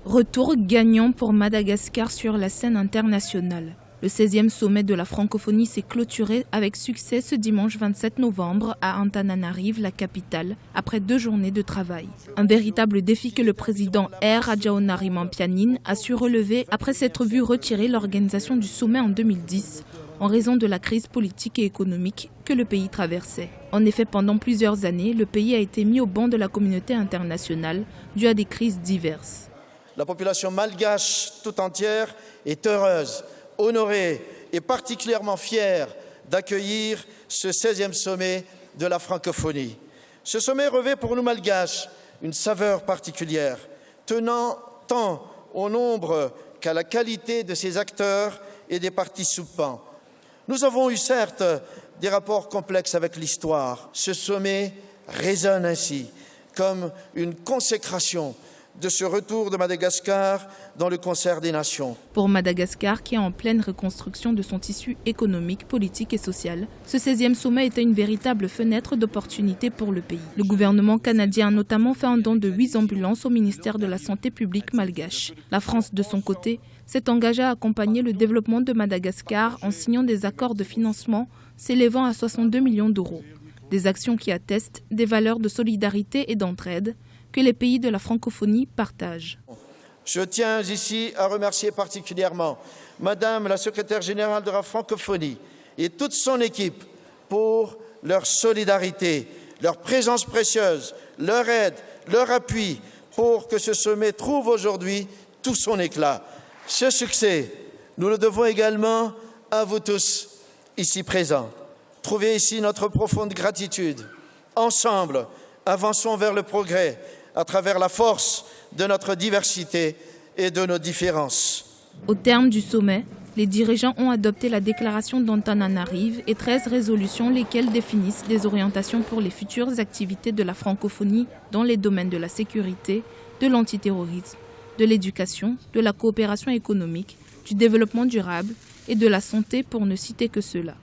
Retour gagnant pour Madagascar sur la scène internationale. Le 16e sommet de la francophonie s'est clôturé avec succès ce dimanche 27 novembre à Antananarive, la capitale, après 2 journées de travail. Un véritable défi que le président R. Radjaonarimampianine a su relever après s'être vu retirer l'organisation du sommet en 2010 en raison de la crise politique et économique que le pays traversait. En effet, pendant plusieurs années, le pays a été mis au banc de la communauté internationale dû à des crises diverses. La population malgache tout entière est heureuse, honorée et particulièrement fière d'accueillir ce 16e sommet de la francophonie. Ce sommet revêt pour nous malgaches une saveur particulière, tenant tant au nombre qu'à la qualité de ses acteurs et des participants. Nous avons eu certes des rapports complexes avec l'histoire. Ce sommet résonne ainsi comme une consécration de ce retour de Madagascar dans le concert des nations. Pour Madagascar, qui est en pleine reconstruction de son tissu économique, politique et social, ce 16e sommet était une véritable fenêtre d'opportunité pour le pays. Le gouvernement canadien a notamment fait un don de 8 ambulances au ministère de la Santé publique malgache. La France, de son côté, s'est engagée à accompagner le développement de Madagascar en signant des accords de financement s'élevant à 62 millions d'euros. Des actions qui attestent des valeurs de solidarité et d'entraide que les pays de la francophonie partagent. Je tiens ici à remercier particulièrement Madame la secrétaire générale de la francophonie et toute son équipe pour leur solidarité, leur présence précieuse, leur aide, leur appui pour que ce sommet trouve aujourd'hui tout son éclat. Ce succès, nous le devons également à vous tous ici présents. Trouvez ici notre profonde gratitude. Ensemble, avançons vers le progrès à travers la force de notre diversité et de nos différences. Au terme du sommet, les dirigeants ont adopté la déclaration d'Antananarive et 13 résolutions, lesquelles définissent des orientations pour les futures activités de la francophonie dans les domaines de la sécurité, de l'antiterrorisme, de l'éducation, de la coopération économique, du développement durable et de la santé, pour ne citer que cela.